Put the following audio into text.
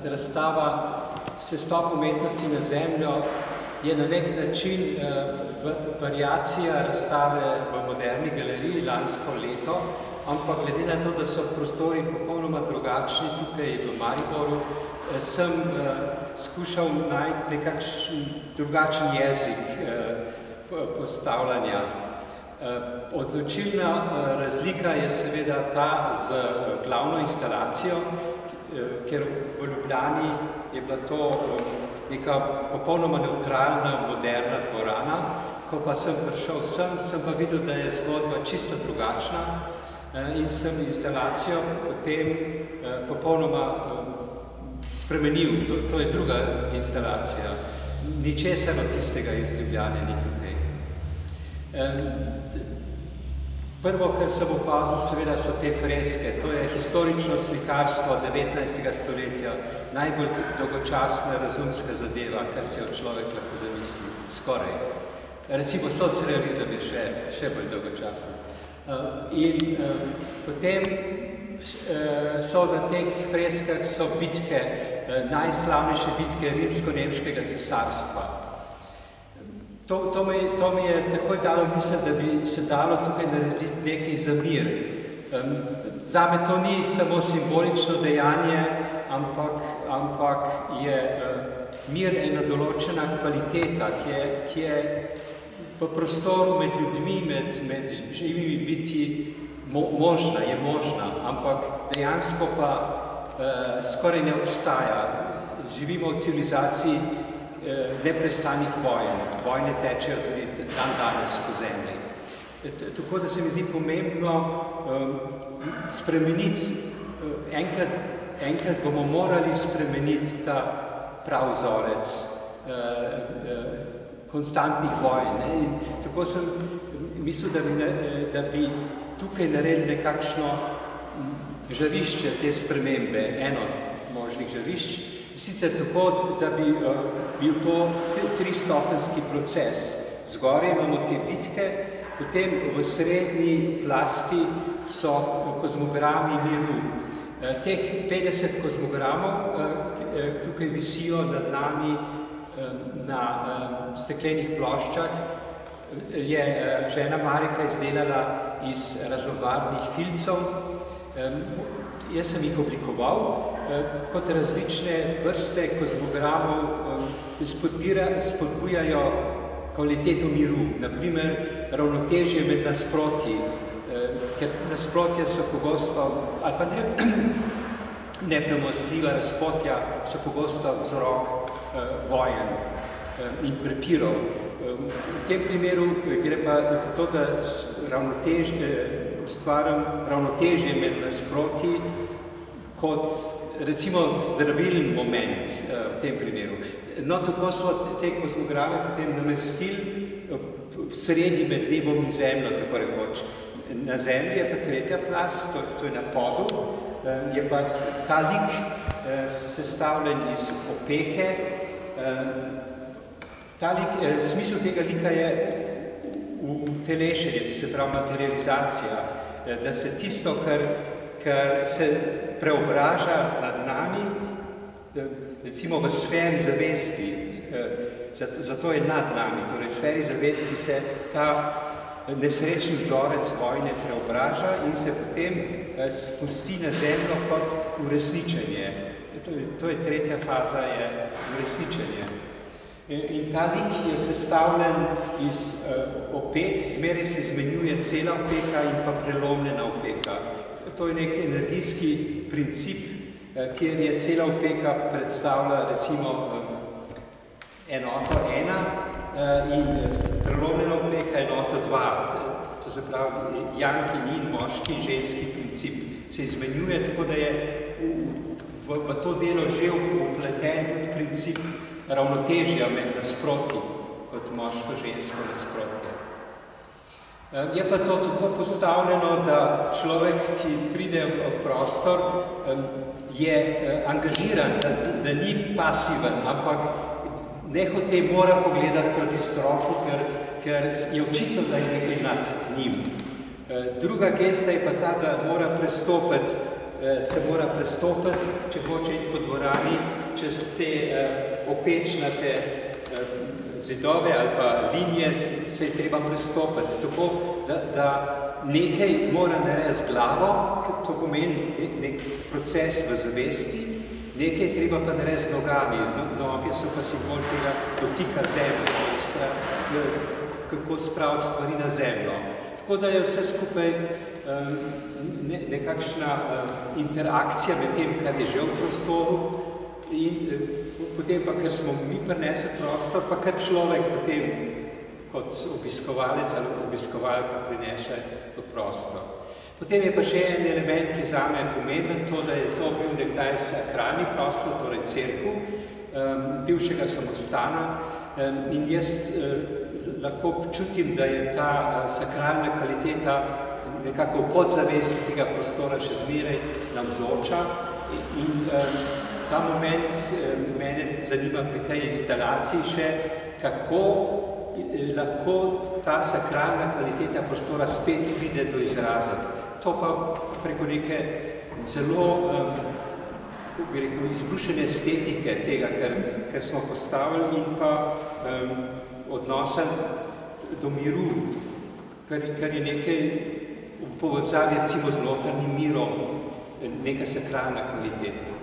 Razstava Sestop umetnosti na zemljo je na nek način variacija razstave v Moderni galeriji lansko leto, ampak glede na to, da so prostori popolnoma drugačni tukaj v Mariboru, sem skušal najti nekakšen drugačen jezik postavljanja. Odločilna razlika je seveda ta z glavno instalacijo, ker v Ljubljani je bila to neka popolnoma neutralna, moderna dvorana. Ko pa sem prišel sem pa videl, da je zgodba čisto drugačna in sem instalacijo potem popolnoma spremenil. To je druga instalacija. Ničesar od tistega iz Ljubljane ni tukaj. Prvo, kar sem opazil, seveda so te freske. To je historično slikarstvo 19. stoletja, najbolj dolgočasna razumska zadeva, kar si od človek lahko zamisli. Skoraj. Recimo socrealizem je še bolj dolgočasen. In potem so na teh freskah so bitke, najslavnejše bitke rimsko-nemškega cesarstva. To mi je takoj dalo misel, da bi se dalo tukaj narediti nekaj za mir. Zame to ni samo simbolično dejanje, ampak je mir ena določena kvaliteta, ki je v prostoru med ljudmi, med živimi bitji možna, ampak dejansko pa skoraj ne obstaja. Živimo v civilizaciji neprestanih vojen. Vojne tečejo tudi dan danes po zemlji. Tako da se mi zdi pomembno spremeniti, enkrat bomo morali spremeniti ta prav vzorec konstantnih vojen. In tako sem mislil, da bi tukaj naredili nekakšno žarišče te spremembe, eno od možnih žarišč. Sicer tako, da bi bil to tristopenjski proces. Zgoraj imamo te bitke, potem v srednji plasti so kozmogrami miru. Teh 50 kozmogramov tukaj visijo nad nami na steklenih ploščah. Je žena Marika izdelala iz raznobarvnih filcev. Jaz sem jih oblikoval kot različne vrste kozmogramov, spodbujajo kvaliteto miru, naprimer ravnotežje med nasprotji, ker nasprotja so pogosto, ali pa nepremostljiva razpotja so pogosto vzrok vojen in prepirov. V tem primeru gre pa za to, da ustvaram ravnotežje med nasprotji kot recimo zdravilen moment v tem primeru. No, tako so te kozmograme potem namestili v sredi med nebom in zemljo, tako rekoč. Na zemlji je pa tretja plast, to je na podu, je pa ta lik sestavljen iz opeke. Smisel tega lika je utelešenje, to se pravi materializacija, da se tisto, kar se preobraža nad nami, recimo v sferi zavesti, zato je nad nami, torej v sferi zavesti se ta nesrečni vzorec vojne preobraža in se potem spusti na zemljo kot uresničenje. To je tretja faza, je uresničenje. In ta lik je sestavljen iz opek, zmeraj se izmenjuje cela opeka in pa prelomljena opeka. To je nek energijski princip, kjer je cela opeka predstavlja recimo enoto 1 in prelomljena opeka enoto 2. To se pravi, yang in yin, moški in ženski princip se izmenjuje, tako da je v to delo že upleten tudi princip ravnotežja med nasprotji, kot moško-žensko nasprotje. Je pa to tako postavljeno, da človek, ki pride v prostor, je angažiran, da ni pasiven, ampak nehote mora pogledati proti stropu, ker je očitno, da je nekaj nad njim. Druga gesta je pa ta, da mora prestopiti se mora prestopiti, če hoče iti po dvorani, čez te opečnate zidove ali pa linije se je treba prestopiti, tako da nekaj mora narediti z glavo, to pomeni nek proces v zavesti, nekaj treba pa narediti z nogami, noge so pa simbol tega dotika zemlje, kako spraviti stvari na zemljo. Tako da je vse skupaj nekakšna interakcija med tem, kar je že v prostoru, in potem pa, ker smo mi prinesli prostor, pa kar človek potem kot obiskovalec ali obiskovalka prinese v prostor. Potem je pa še en element, ki zame je pomemben, to, da je to bil nekdaj sakralni prostor, torej cerkev, bivšega samostana, in jaz lahko občutim, da je ta sakralna kvaliteta nekako v podzavesti tega prostora še zmeraj navzoča in ta moment mene zanima pri tej instalaciji še, kako lahko ta sakralna kvaliteta prostora spet pride do izraza. To pa preko neke zelo, kako bi rekel, izbrušene estetike tega, kar smo postavili in pa odnosa do miru, kar je nekaj v povezavi recimo z notranjim mirom, neka sakralna kvaliteta.